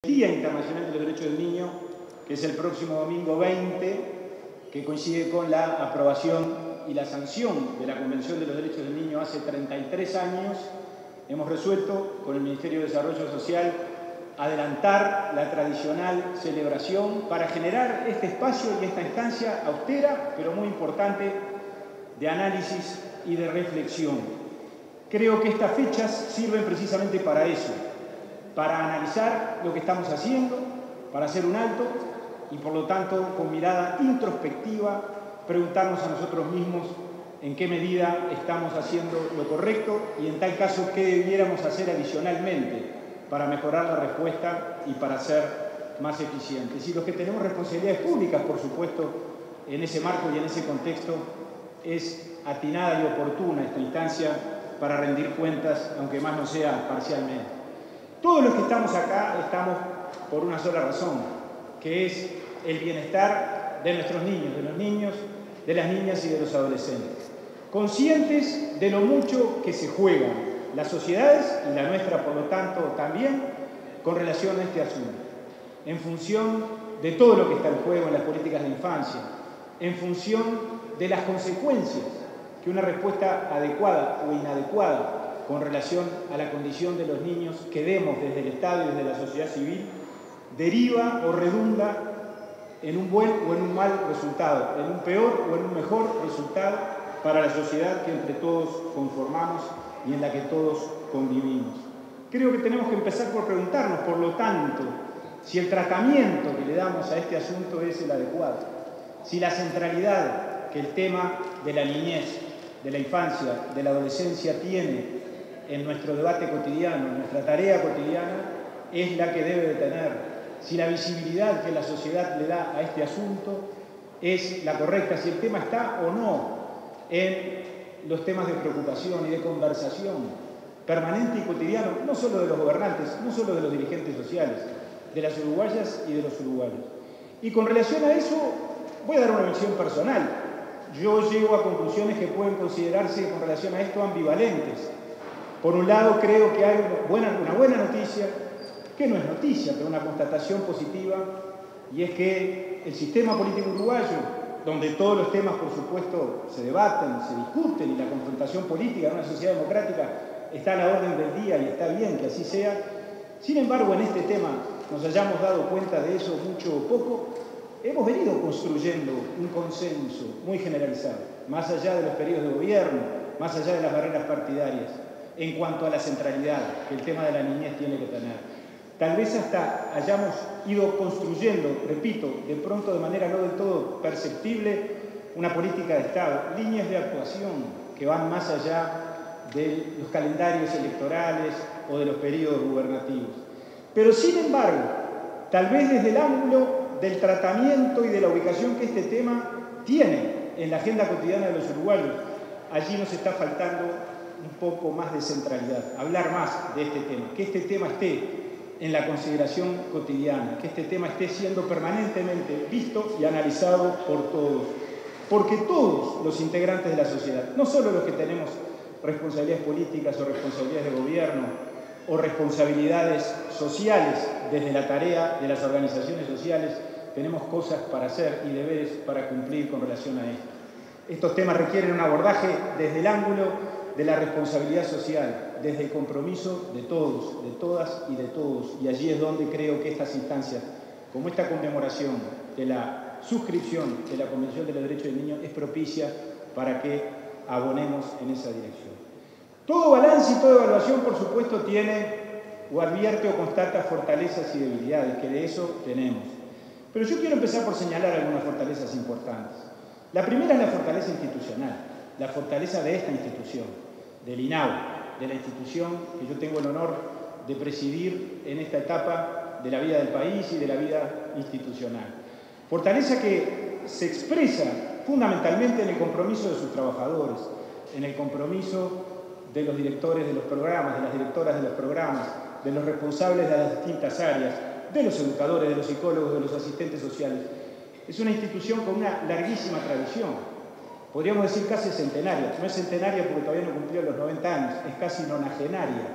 Día Internacional de los Derechos del Niño, que es el próximo domingo 20, que coincide con la aprobación y la sanción de la Convención de los Derechos del Niño hace 33 años, hemos resuelto con el Ministerio de Desarrollo Social adelantar la tradicional celebración para generar este espacio y esta instancia austera, pero muy importante, de análisis y de reflexión. Creo que estas fechas sirven precisamente para eso, para analizar lo que estamos haciendo, para hacer un alto y, por lo tanto, con mirada introspectiva, preguntarnos a nosotros mismos en qué medida estamos haciendo lo correcto y, en tal caso, qué debiéramos hacer adicionalmente para mejorar la respuesta y para ser más eficientes. Y los que tenemos responsabilidades públicas, por supuesto, en ese marco y en ese contexto, es atinada y oportuna esta instancia para rendir cuentas, aunque más no sea parcialmente. Todos los que estamos acá estamos por una sola razón, que es el bienestar de nuestros niños, de los niños, de las niñas y de los adolescentes. Conscientes de lo mucho que se juegan las sociedades, y la nuestra por lo tanto también, con relación a este asunto, en función de todo lo que está en juego en las políticas de infancia, en función de las consecuencias que una respuesta adecuada o inadecuada con relación a la condición de los niños que demos desde el Estado y desde la sociedad civil, deriva o redunda en un buen o en un mal resultado, en un peor o en un mejor resultado para la sociedad que entre todos conformamos y en la que todos convivimos. Creo que tenemos que empezar por preguntarnos, por lo tanto, si el tratamiento que le damos a este asunto es el adecuado, si la centralidad que el tema de la niñez, de la infancia, de la adolescencia tiene en nuestro debate cotidiano, en nuestra tarea cotidiana, es la que debe de tener. Si la visibilidad que la sociedad le da a este asunto es la correcta, si el tema está o no en los temas de preocupación y de conversación permanente y cotidiano, no solo de los gobernantes, no solo de los dirigentes sociales, de las uruguayas y de los uruguayos. Y con relación a eso, voy a dar una visión personal. Yo llego a conclusiones que pueden considerarse con relación a esto ambivalentes. Por un lado, creo que hay una buena noticia, que no es noticia, pero una constatación positiva, y es que el sistema político uruguayo, donde todos los temas, por supuesto, se debaten, se discuten, y la confrontación política en una sociedad democrática está a la orden del día y está bien que así sea, sin embargo, en este tema nos hayamos dado cuenta de eso mucho o poco, hemos venido construyendo un consenso muy generalizado, más allá de los periodos de gobierno, más allá de las barreras partidarias, en cuanto a la centralidad que el tema de la niñez tiene que tener. Tal vez hasta hayamos ido construyendo, repito, de pronto de manera no del todo perceptible, una política de Estado, líneas de actuación que van más allá de los calendarios electorales o de los periodos gubernativos. Pero sin embargo, tal vez desde el ángulo del tratamiento y de la ubicación que este tema tiene en la agenda cotidiana de los uruguayos, allí nos está faltando un poco más de centralidad, hablar más de este tema, que este tema esté en la consideración cotidiana, que este tema esté siendo permanentemente visto y analizado por todos, porque todos los integrantes de la sociedad, no solo los que tenemos responsabilidades políticas o responsabilidades de gobierno o responsabilidades sociales desde la tarea de las organizaciones sociales, tenemos cosas para hacer y deberes para cumplir con relación a esto. Estos temas requieren un abordaje desde el ángulo de la responsabilidad social, desde el compromiso de todos, de todas y de todos. Y allí es donde creo que estas instancias, como esta conmemoración de la suscripción de la Convención de los Derechos del Niño, es propicia para que abonemos en esa dirección. Todo balance y toda evaluación, por supuesto, tiene o advierte o constata fortalezas y debilidades, que de eso tenemos. Pero yo quiero empezar por señalar algunas fortalezas importantes. La primera es la fortaleza institucional, la fortaleza de esta institución, del INAU, de la institución que yo tengo el honor de presidir en esta etapa de la vida del país y de la vida institucional. Fortaleza que se expresa fundamentalmente en el compromiso de sus trabajadores, en el compromiso de los directores de los programas, de las directoras de los programas, de los responsables de las distintas áreas, de los educadores, de los psicólogos, de los asistentes sociales. Es una institución con una larguísima tradición, podríamos decir casi centenaria. No es centenaria porque todavía no cumplió los 90 años, es casi nonagenaria,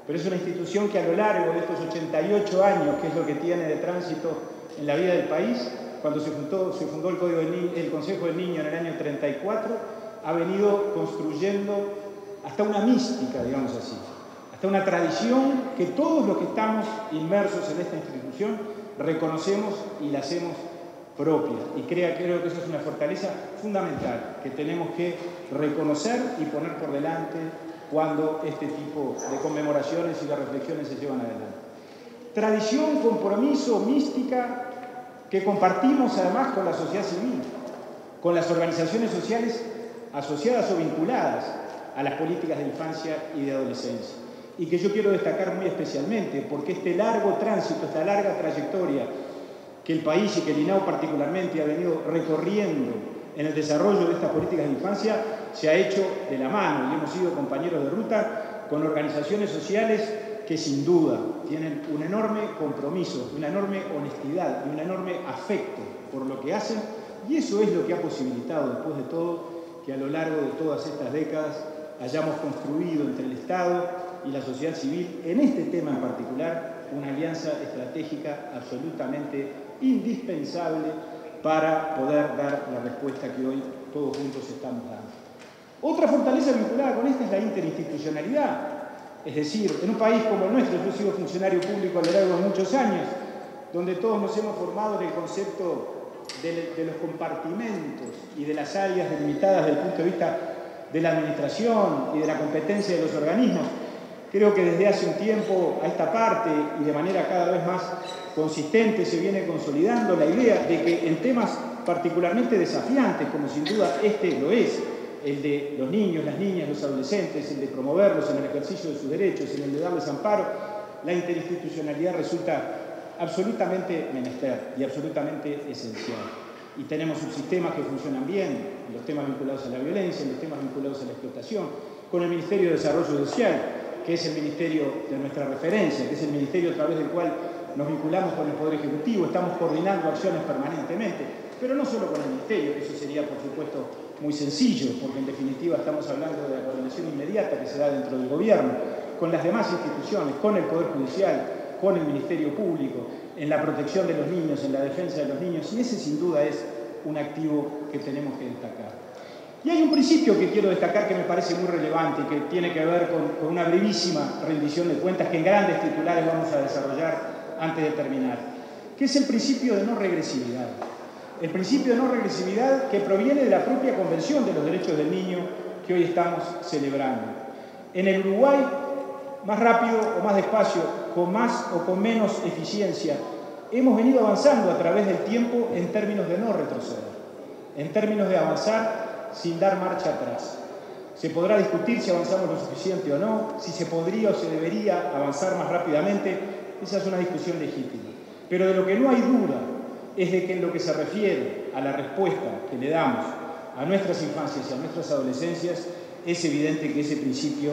pero es una institución que a lo largo de estos 88 años, que es lo que tiene de tránsito en la vida del país, cuando se fundó el Consejo del Niño en el año 34, ha venido construyendo hasta una mística, digamos así, hasta una tradición que todos los que estamos inmersos en esta institución reconocemos y la hacemos propia. Y creo que eso es una fortaleza fundamental que tenemos que reconocer y poner por delante cuando este tipo de conmemoraciones y de reflexiones se llevan adelante. Tradición, compromiso, mística que compartimos además con la sociedad civil, con las organizaciones sociales asociadas o vinculadas a las políticas de infancia y de adolescencia. Y que yo quiero destacar muy especialmente, porque este largo tránsito, esta larga trayectoria que el país y que el INAU particularmente ha venido recorriendo en el desarrollo de estas políticas de infancia, se ha hecho de la mano y hemos sido compañeros de ruta con organizaciones sociales que sin duda tienen un enorme compromiso, una enorme honestidad y un enorme afecto por lo que hacen, y eso es lo que ha posibilitado, después de todo, que a lo largo de todas estas décadas hayamos construido entre el Estado y la sociedad civil, en este tema en particular, una alianza estratégica absolutamente indispensable para poder dar la respuesta que hoy todos juntos estamos dando. Otra fortaleza vinculada con esta es la interinstitucionalidad. Es decir, en un país como el nuestro, yo he sido funcionario público a lo largo de muchos años, donde todos nos hemos formado en el concepto de los compartimentos y de las áreas delimitadas desde el punto de vista de la administración y de la competencia de los organismos. Creo que desde hace un tiempo a esta parte y de manera cada vez más consistente se viene consolidando la idea de que en temas particularmente desafiantes, como sin duda este lo es, el de los niños, las niñas, los adolescentes, el de promoverlos en el ejercicio de sus derechos, en el de darles amparo, la interinstitucionalidad resulta absolutamente menester y absolutamente esencial. Y tenemos subsistemas que funcionan bien, en los temas vinculados a la violencia, en los temas vinculados a la explotación, con el Ministerio de Desarrollo Social, que es el ministerio de nuestra referencia, que es el ministerio a través del cual nos vinculamos con el Poder Ejecutivo, estamos coordinando acciones permanentemente, pero no solo con el ministerio, que eso sería por supuesto muy sencillo, porque en definitiva estamos hablando de la coordinación inmediata que se da dentro del gobierno, con las demás instituciones, con el Poder Judicial, con el Ministerio Público, en la protección de los niños, en la defensa de los niños, y ese sin duda es un activo que tenemos que destacar. Y hay un principio que quiero destacar que me parece muy relevante, que tiene que ver con una brevísima rendición de cuentas que en grandes titulares vamos a desarrollar antes de terminar, que es el principio de no regresividad. El principio de no regresividad que proviene de la propia Convención de los Derechos del Niño que hoy estamos celebrando. En el Uruguay, más rápido o más despacio, con más o con menos eficiencia, hemos venido avanzando a través del tiempo en términos de no retroceder, en términos de avanzar sin dar marcha atrás. Se podrá discutir si avanzamos lo suficiente o no, si se podría o se debería avanzar más rápidamente, esa es una discusión legítima. Pero de lo que no hay duda es de que en lo que se refiere a la respuesta que le damos a nuestras infancias y a nuestras adolescencias, es evidente que ese principio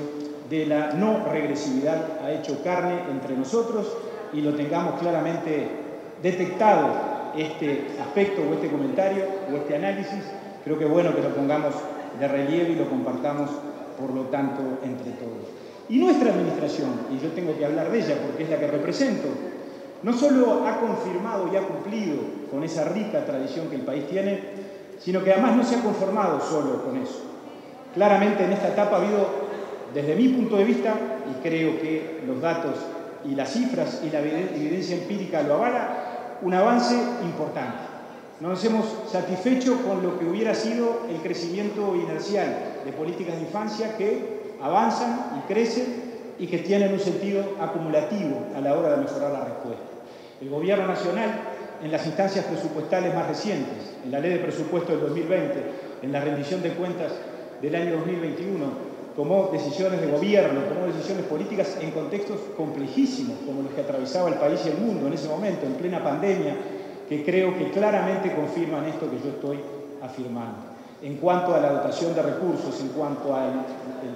de la no regresividad ha hecho carne entre nosotros y lo tengamos claramente detectado este aspecto o este comentario o este análisis. Creo que es bueno que lo pongamos de relieve y lo compartamos, por lo tanto, entre todos. Y nuestra administración, y yo tengo que hablar de ella porque es la que represento, no solo ha confirmado y ha cumplido con esa rica tradición que el país tiene, sino que además no se ha conformado solo con eso. Claramente en esta etapa ha habido, desde mi punto de vista, y creo que los datos y las cifras y la evidencia empírica lo avala, un avance importante. No nos hemos satisfecho con lo que hubiera sido el crecimiento inercial de políticas de infancia que avanzan y crecen y que tienen un sentido acumulativo a la hora de mejorar la respuesta. El Gobierno Nacional, en las instancias presupuestales más recientes, en la Ley de Presupuesto del 2020, en la rendición de cuentas del año 2021, tomó decisiones de gobierno, tomó decisiones políticas en contextos complejísimos, como los que atravesaba el país y el mundo en ese momento, en plena pandemia, que creo que claramente confirman esto que yo estoy afirmando. En cuanto a la dotación de recursos, en cuanto al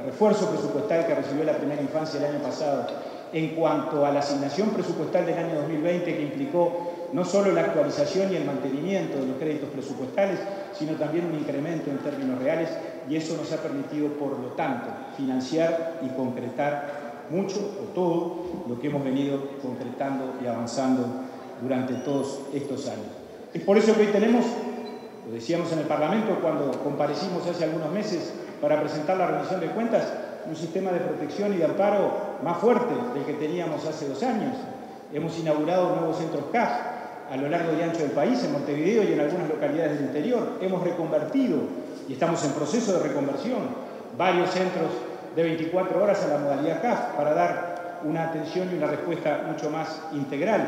refuerzo presupuestal que recibió la primera infancia el año pasado, en cuanto a la asignación presupuestal del año 2020 que implicó no solo la actualización y el mantenimiento de los créditos presupuestales, sino también un incremento en términos reales, y eso nos ha permitido, por lo tanto, financiar y concretar mucho o todo lo que hemos venido concretando y avanzando durante todos estos años. Es por eso que hoy tenemos, lo decíamos en el Parlamento cuando comparecimos hace algunos meses para presentar la rendición de cuentas, un sistema de protección y de amparo más fuerte del que teníamos hace 2 años. Hemos inaugurado nuevos centros CAF a lo largo y ancho del país, en Montevideo y en algunas localidades del interior. Hemos reconvertido, y estamos en proceso de reconversión, varios centros de 24 horas a la modalidad CAF para dar una atención y una respuesta mucho más integral.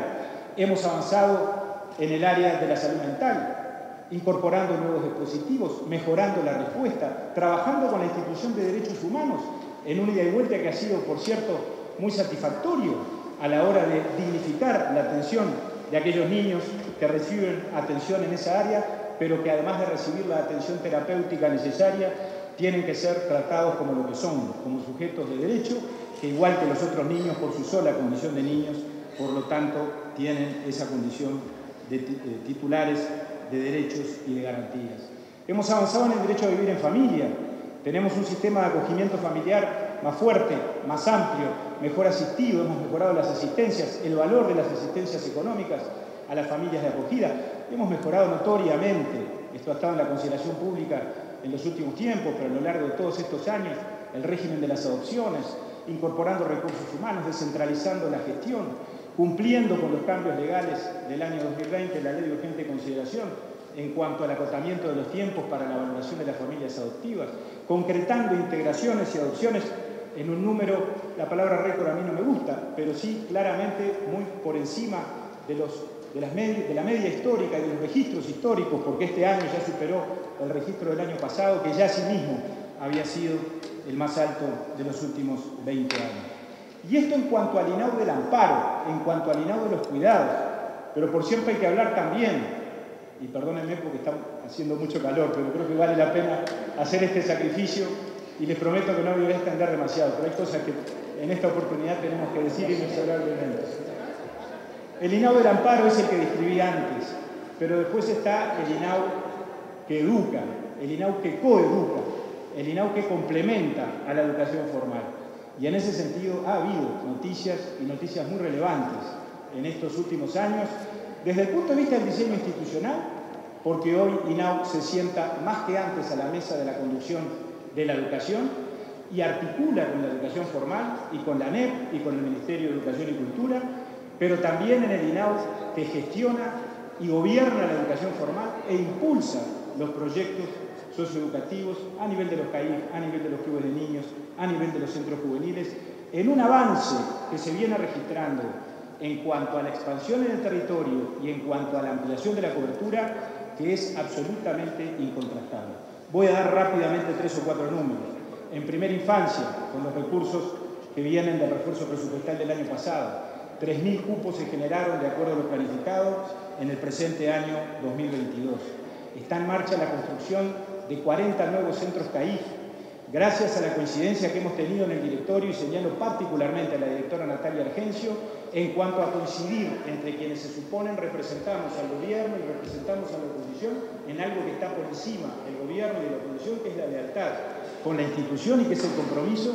Hemos avanzado en el área de la salud mental, incorporando nuevos dispositivos, mejorando la respuesta, trabajando con la institución de derechos humanos en un ida y vuelta que ha sido, por cierto, muy satisfactorio a la hora de dignificar la atención de aquellos niños que reciben atención en esa área, pero que además de recibir la atención terapéutica necesaria, tienen que ser tratados como lo que son, como sujetos de derecho, que igual que los otros niños, por su sola condición de niños, por lo tanto, tienen esa condición de titulares de derechos y de garantías. Hemos avanzado en el derecho a vivir en familia. Tenemos un sistema de acogimiento familiar más fuerte, más amplio, mejor asistido. Hemos mejorado las asistencias, el valor de las asistencias económicas a las familias de acogida. Hemos mejorado notoriamente, esto ha estado en la consideración pública en los últimos tiempos, pero a lo largo de todos estos años, el régimen de las adopciones, incorporando recursos humanos, descentralizando la gestión, cumpliendo con los cambios legales del año 2020, la Ley de Urgente Consideración, en cuanto al acotamiento de los tiempos para la valoración de las familias adoptivas, concretando integraciones y adopciones en un número, la palabra récord a mí no me gusta, pero sí claramente muy por encima de la media histórica y de los registros históricos, porque este año ya superó el registro del año pasado, que ya asimismo había sido el más alto de los últimos 20 años. Y esto en cuanto al INAU del amparo, en cuanto al INAU de los cuidados, pero por cierto hay que hablar también, y perdónenme porque está haciendo mucho calor, pero creo que vale la pena hacer este sacrificio, y les prometo que no me voy a extender demasiado, pero hay cosas que en esta oportunidad tenemos que decir y mencionar brevemente. El INAU del amparo es el que describí antes, pero después está el INAU que educa, el INAU que coeduca, el INAU que complementa a la educación formal. Y en ese sentido ha habido noticias y noticias muy relevantes en estos últimos años, desde el punto de vista del diseño institucional, porque hoy INAU se sienta más que antes a la mesa de la conducción de la educación y articula con la educación formal y con la ANEP y con el Ministerio de Educación y Cultura, pero también en el INAU que gestiona y gobierna la educación formal e impulsa los proyectos socioeducativos a nivel de los CAIF, a nivel de los clubes de niños, a nivel de los centros juveniles, en un avance que se viene registrando en cuanto a la expansión en el territorio y en cuanto a la ampliación de la cobertura, que es absolutamente incontrastable. Voy a dar rápidamente 3 o 4 números. En primera infancia, con los recursos que vienen del refuerzo presupuestal del año pasado, 3.000 cupos se generaron de acuerdo a lo planificado en el presente año 2022. Está en marcha la construcción de 40 nuevos centros CAIF, gracias a la coincidencia que hemos tenido en el directorio, y señalo particularmente a la directora Natalia Argencio, en cuanto a coincidir entre quienes se suponen representamos al gobierno y representamos a la oposición en algo que está por encima del gobierno y de la oposición, que es la lealtad con la institución y que es el compromiso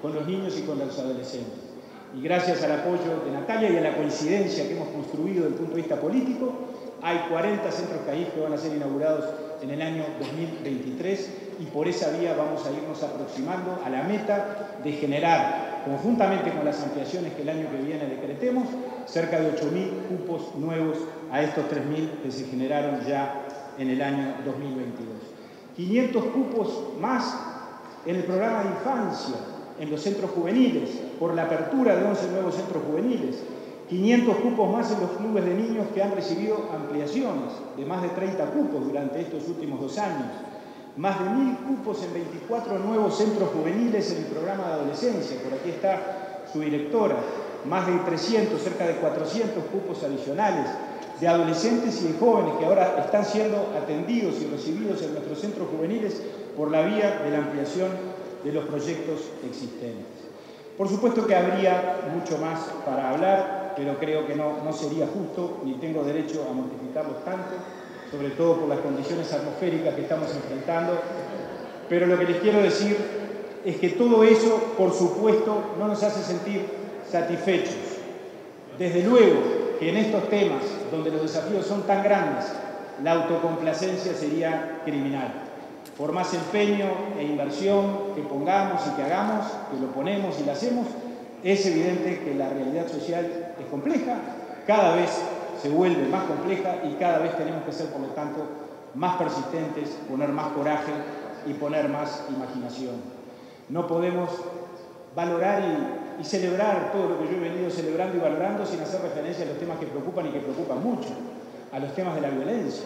con los niños y con los adolescentes. Y gracias al apoyo de Natalia y a la coincidencia que hemos construido desde el punto de vista político, hay 40 centros CAIF que van a ser inaugurados en el año 2023, y por esa vía vamos a irnos aproximando a la meta de generar, conjuntamente con las ampliaciones que el año que viene decretemos, cerca de 8.000 cupos nuevos a estos 3.000 que se generaron ya en el año 2022. 500 cupos más en el programa de infancia, en los centros juveniles, por la apertura de 11 nuevos centros juveniles. 500 cupos más en los clubes de niños que han recibido ampliaciones de más de 30 cupos durante estos últimos 2 años. Más de 1.000 cupos en 24 nuevos centros juveniles en el programa de adolescencia. Por aquí está su directora. Más de 300, cerca de 400 cupos adicionales de adolescentes y de jóvenes que ahora están siendo atendidos y recibidos en nuestros centros juveniles por la vía de la ampliación de los proyectos existentes. Por supuesto que habría mucho más para hablar, pero creo que no sería justo, ni tengo derecho a mortificarlos tanto, sobre todo por las condiciones atmosféricas que estamos enfrentando. Pero lo que les quiero decir es que todo eso, por supuesto, no nos hace sentir satisfechos. Desde luego que en estos temas, donde los desafíos son tan grandes, la autocomplacencia sería criminal. Por más empeño e inversión que pongamos y que hagamos, que lo ponemos y lo hacemos, es evidente que la realidad social es compleja, cada vez se vuelve más compleja y cada vez tenemos que ser, por lo tanto, más persistentes, poner más coraje y poner más imaginación. No podemos valorar y celebrar todo lo que yo he venido celebrando y valorando sin hacer referencia a los temas que preocupan y que preocupan mucho, a los temas de la violencia,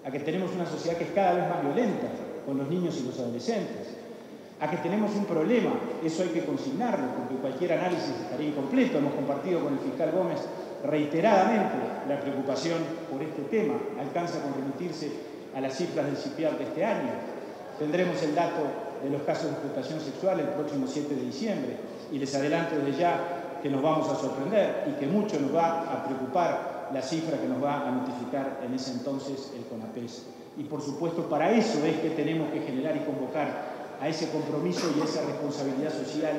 a que tenemos una sociedad que es cada vez más violenta con los niños y los adolescentes, a que tenemos un problema, eso hay que consignarlo, porque cualquier análisis estaría incompleto. Hemos compartido con el fiscal Gómez reiteradamente la preocupación por este tema, alcanza con remitirse a las cifras del CIPIAR de este año. Tendremos el dato de los casos de explotación sexual el próximo 7 de diciembre y les adelanto desde ya que nos vamos a sorprender y que mucho nos va a preocupar la cifra que nos va a notificar en ese entonces el CONAPES. Y por supuesto para eso es que tenemos que generar y convocar a ese compromiso y a esa responsabilidad social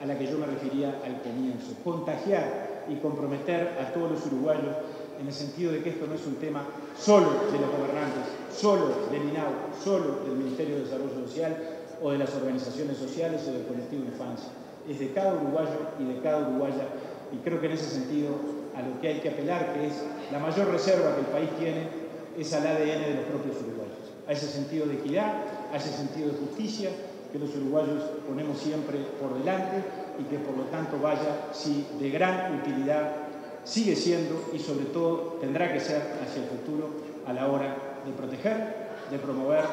a la que yo me refería al comienzo. Contagiar y comprometer a todos los uruguayos en el sentido de que esto no es un tema solo de los gobernantes, solo del INAU, solo del Ministerio de Desarrollo Social o de las organizaciones sociales o del colectivo de infancia. Es de cada uruguayo y de cada uruguaya, y creo que en ese sentido a lo que hay que apelar, que es la mayor reserva que el país tiene, es al ADN de los propios uruguayos, a ese sentido de equidad, a ese sentido de justicia que los uruguayos ponemos siempre por delante y que por lo tanto vaya, sí, de gran utilidad, sigue siendo y sobre todo tendrá que ser hacia el futuro a la hora de proteger, de promover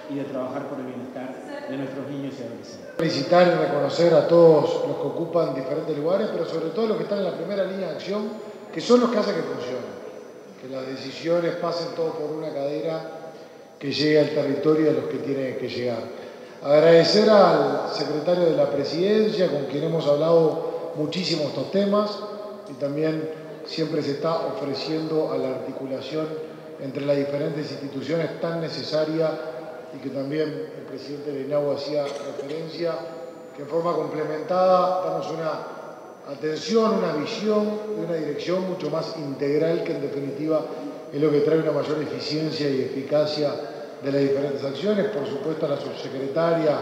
y de trabajar por el bienestar de nuestros niños y adolescentes. Felicitar y reconocer a todos los que ocupan diferentes lugares, pero sobre todo los que están en la primera línea de acción, que son los que hacen que funcione, que las decisiones pasen todo por una cadena que llegue al territorio de los que tiene que llegar. Agradecer al secretario de la Presidencia, con quien hemos hablado muchísimo estos temas, y también siempre se está ofreciendo a la articulación entre las diferentes instituciones tan necesaria y que también el presidente del INAU hacía referencia, que en forma complementada damos una atención, una visión y una dirección mucho más integral que en definitiva es lo que trae una mayor eficiencia y eficacia de las diferentes acciones. Por supuesto a la subsecretaria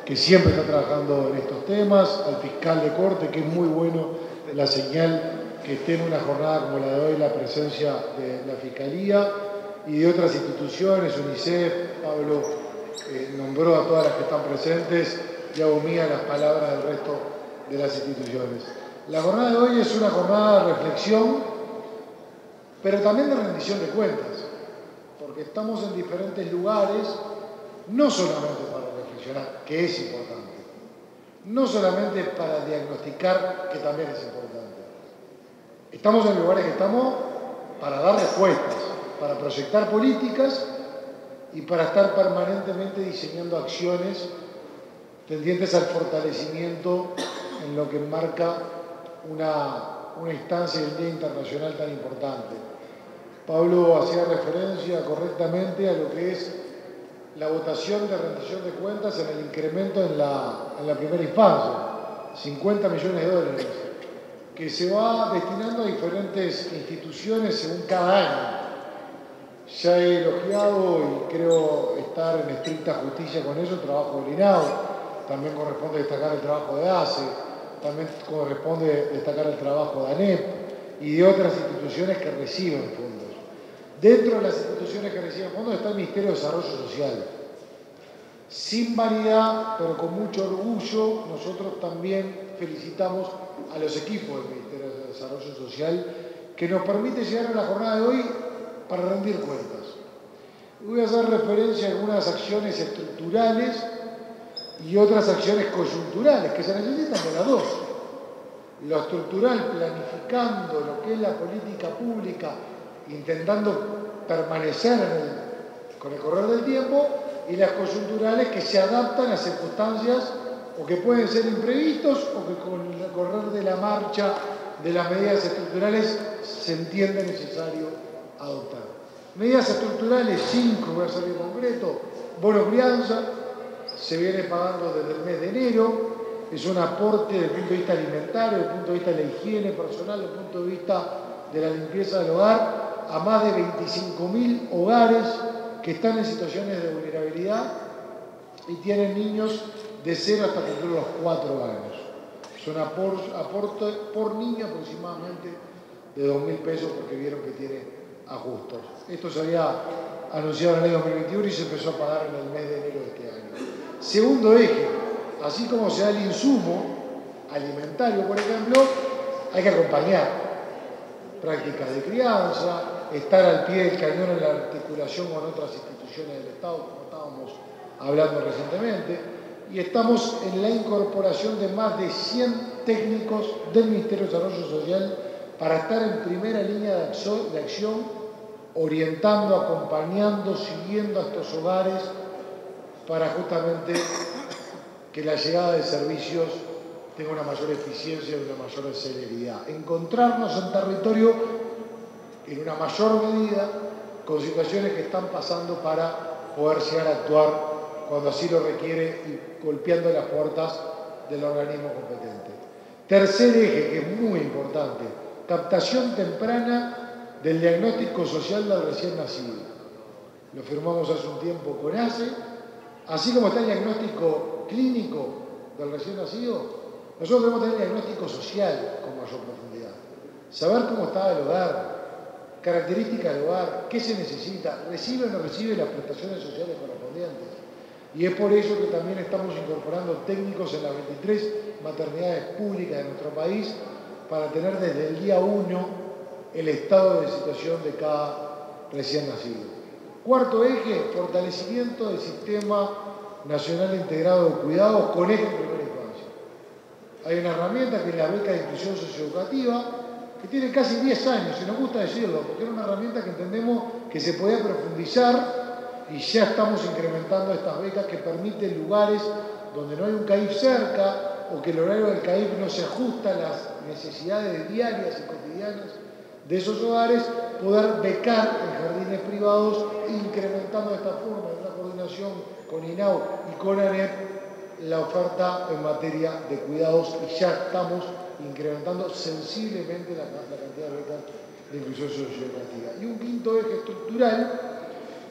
que siempre está trabajando en estos temas, al fiscal de corte, que es muy bueno la señal que esté en una jornada como la de hoy la presencia de la Fiscalía y de otras instituciones, UNICEF. Pablo nombró a todas las que están presentes y hago mía las palabras del resto de las instituciones. La jornada de hoy es una jornada de reflexión, pero también de rendición de cuentas, porque estamos en diferentes lugares, no solamente para reflexionar, que es importante, no solamente para diagnosticar, que también es importante. Estamos en lugares que estamos para dar respuestas, para proyectar políticas y para estar permanentemente diseñando acciones tendientes al fortalecimiento en lo que marca una instancia del Día Internacional tan importante. Pablo hacía referencia correctamente a lo que es la votación de rendición de cuentas en el incremento en la primera infancia, 50 millones de dólares, que se va destinando a diferentes instituciones según cada año. Ya he elogiado y creo estar en estricta justicia con eso el trabajo del INAU, también corresponde destacar el trabajo de ACE, también corresponde destacar el trabajo de ANEP y de otras instituciones que reciben fondos. Dentro de las instituciones que reciben fondos está el Ministerio de Desarrollo Social. Sin vanidad, pero con mucho orgullo, nosotros también felicitamos a los equipos del Ministerio de Desarrollo Social que nos permite llegar a la jornada de hoy para rendir cuentas. Voy a hacer referencia a algunas acciones estructurales y otras acciones coyunturales que se necesitan de las dos. Lo estructural, planificando lo que es la política pública, intentando permanecer con el correr del tiempo, y las coyunturales que se adaptan a circunstancias o que pueden ser imprevistos o que con el correr de la marcha de las medidas estructurales se entiende necesario adoptar. Medidas estructurales, 5, voy a ser bien concreto: bono crianza, se viene pagando desde el mes de enero. Es un aporte desde el punto de vista alimentario, desde el punto de vista de la higiene personal, desde el punto de vista de la limpieza del hogar, a más de 25.000 hogares que están en situaciones de vulnerabilidad y tienen niños de 0 hasta cumplir los 4 años. Es un aporte por niño aproximadamente de 2.000 pesos porque vieron que tiene ajustes. Esto se había anunciado en el año 2021 y se empezó a pagar en el mes de enero de este año. Segundo eje, así como se da el insumo alimentario, por ejemplo, hay que acompañar prácticas de crianza, estar al pie del cañón en la articulación con otras instituciones del Estado, como estábamos hablando recientemente, y estamos en la incorporación de más de 100 técnicos del Ministerio de Desarrollo Social para estar en primera línea de acción, orientando, acompañando, siguiendo a estos hogares para justamente que la llegada de servicios tenga una mayor eficiencia y una mayor celeridad. Encontrarnos en territorio en una mayor medida con situaciones que están pasando para poder llegar a actuar cuando así lo requiere y golpeando las puertas del organismo competente. Tercer eje, que es muy importante, captación temprana del diagnóstico social del recién nacido. Lo firmamos hace un tiempo con ACE, así como está el diagnóstico clínico del recién nacido, nosotros debemos tener el diagnóstico social con mayor profundidad. Saber cómo está el hogar, características del hogar, qué se necesita, recibe o no recibe las prestaciones sociales correspondientes. Y es por eso que también estamos incorporando técnicos en las 23 maternidades públicas de nuestro país para tener desde el día 1 el estado de situación de cada recién nacido. Cuarto eje, fortalecimiento del Sistema Nacional Integrado de Cuidados con eje en primera infancia. Hay una herramienta que es la beca de inclusión socioeducativa, que tiene casi 10 años, y nos gusta decirlo, porque era una herramienta que entendemos que se podía profundizar y ya estamos incrementando estas becas que permiten lugares donde no hay un CAIF cerca o que el horario del CAIF no se ajusta a las necesidades diarias y cotidianas de esos hogares, poder becar en jardines privados, incrementando de esta forma, en una coordinación con INAU y con ANEP, la oferta en materia de cuidados, y ya estamos incrementando sensiblemente la cantidad de becas de inclusión socioeducativa. Y un quinto eje estructural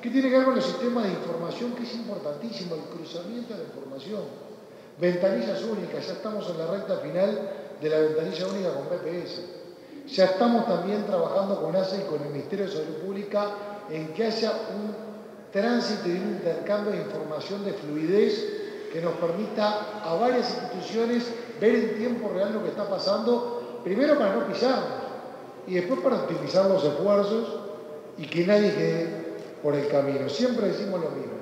que tiene que ver con los sistemas de información, que es importantísimo, el cruzamiento de la información. Ventanillas únicas, ya estamos en la recta final de la ventanilla única con BPS. Ya estamos también trabajando con ACE y con el Ministerio de Salud Pública en que haya un tránsito y un intercambio de información de fluidez que nos permita a varias instituciones ver en tiempo real lo que está pasando, primero para no pisarnos y después para optimizar los esfuerzos y que nadie quede por el camino. Siempre decimos lo mismo.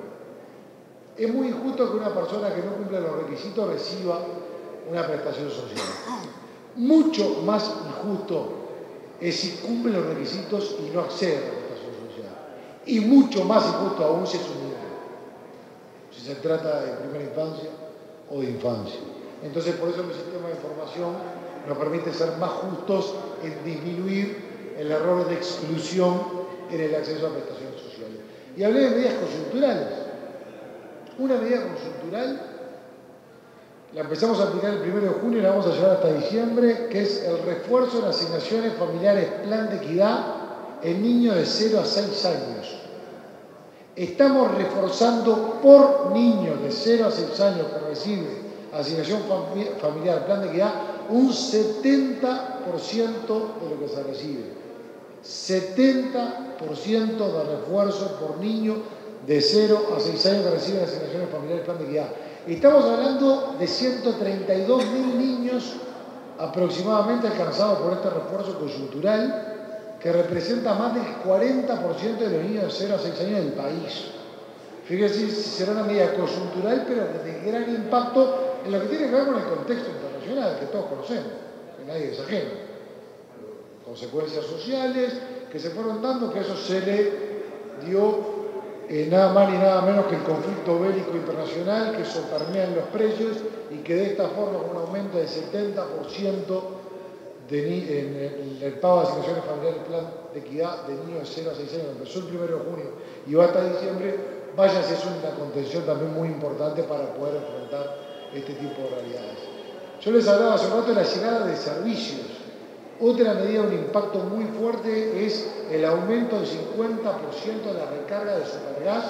Es muy injusto que una persona que no cumple los requisitos reciba una prestación social. Mucho más injusto es si cumple los requisitos y no accede a la prestación social. Y mucho más injusto aún si es un niño. Si se trata de primera infancia o de infancia. Entonces, por eso el sistema de información nos permite ser más justos en disminuir el error de exclusión en el acceso a prestaciones sociales. Y hablé de medidas coyunturales. Una medida coyuntural la empezamos a aplicar el 1 de junio y la vamos a llevar hasta diciembre, que es el refuerzo de las asignaciones familiares Plan de Equidad en niños de 0 a 6 años. Estamos reforzando por niño de 0 a 6 años que recibe asignación familiar Plan de Equidad un 70% de lo que se recibe. 70% de refuerzo por niño de 0 a 6 años que reciben asignaciones familiares Plan de Equidad. Estamos hablando de 132.000 niños aproximadamente alcanzados por este refuerzo coyuntural, que representa más del 40% de los niños de 0 a 6 años del país. Fíjense, será una medida coyuntural, pero de gran impacto en lo que tiene que ver con el contexto internacional, que todos conocemos, que nadie es ajeno. Consecuencias sociales que se fueron dando, que eso se le dio nada más ni nada menos que el conflicto bélico internacional, que eso permea en los precios y que de esta forma, con un aumento del 70% en el pago de asignaciones familiares Plan de equidad de niños de 0 a 6 años, que empezó el 1 de junio y va hasta diciembre, vaya, es una contención también muy importante para poder enfrentar este tipo de realidades. Yo les hablaba hace un rato de la llegada de servicios. Otra medida de un impacto muy fuerte es el aumento del 50% de la recarga de Supergas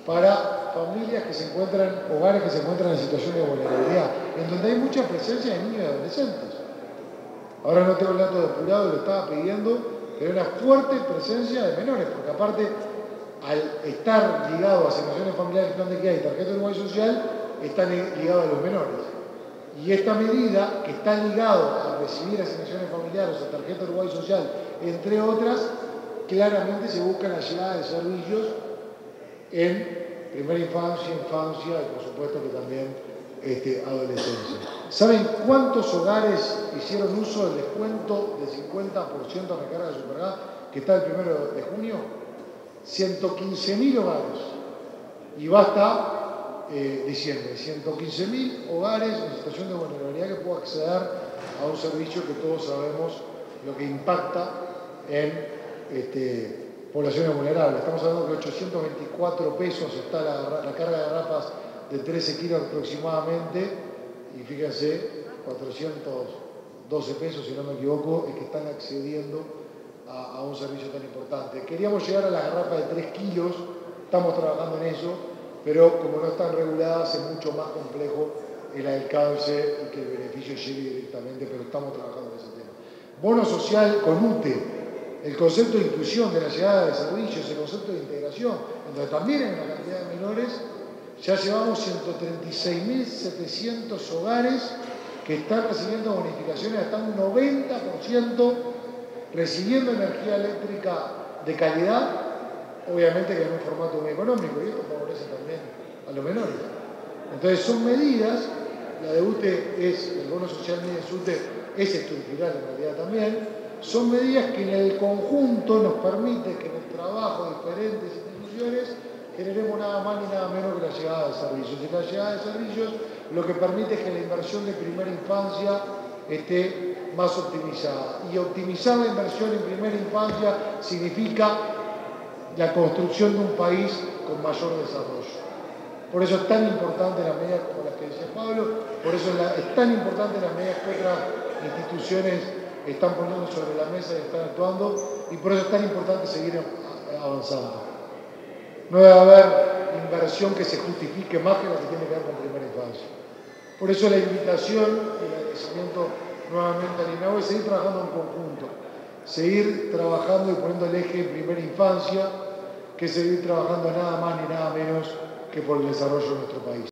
para familias que se encuentran, hogares que se encuentran en situación de vulnerabilidad, en donde hay mucha presencia de niños y adolescentes. Ahora no tengo el dato depurado, lo estaba pidiendo, pero hay una fuerte presencia de menores, porque aparte, al estar ligado a asignaciones familiares, plan de equidad y tarjeta de Uruguay Social, están ligados a los menores. Y esta medida, que está ligado a recibir asignaciones familiares o tarjeta de Uruguay Social, entre otras, claramente se busca la llegada de servicios en primera infancia y por supuesto que también adolescencia. ¿Saben cuántos hogares hicieron uso del descuento del 50% de recarga de Supergas que está el 1 de junio? 115.000 hogares. Y va hasta diciembre. 115.000 hogares en situación de vulnerabilidad que puedan acceder a un servicio que todos sabemos lo que impacta en poblaciones vulnerables. Estamos hablando que 824 pesos está la carga de garrafas de 13 kilos aproximadamente, y fíjense, 412 pesos, si no me equivoco, es que están accediendo a un servicio tan importante. Queríamos llegar a las garrafas de 3 kilos, estamos trabajando en eso, pero como no están reguladas es mucho más complejo el alcance y que el beneficio llegue directamente, pero estamos trabajando en ese tema. Bono social con UTE. El concepto de inclusión, de la llegada de servicios, el concepto de integración, en donde también hay una cantidad de menores, ya llevamos 136.700 hogares que están recibiendo bonificaciones hasta un 90%, recibiendo energía eléctrica de calidad, obviamente que en un formato muy económico, y esto favorece también a los menores. Entonces son medidas, la de UTE el bono social medio de UTE es estructural en realidad también, son medidas que en el conjunto nos permiten que en el trabajo de diferentes instituciones generemos nada más ni nada menos que la llegada de servicios. Y la llegada de servicios lo que permite es que la inversión de primera infancia esté más optimizada. Y optimizar la inversión en primera infancia significa la construcción de un país con mayor desarrollo. Por eso es tan importante las medidas como las que decía Pablo, por eso es tan importante las medidas que otras instituciones están poniendo sobre la mesa y están actuando, y por eso es tan importante seguir avanzando. No debe haber inversión que se justifique más que la que tiene que ver con primera infancia. Por eso la invitación y el agradecimiento nuevamente al INAU es seguir trabajando en conjunto, seguir trabajando y poniendo el eje en primera infancia, que seguir trabajando nada más ni nada menos que por el desarrollo de nuestro país.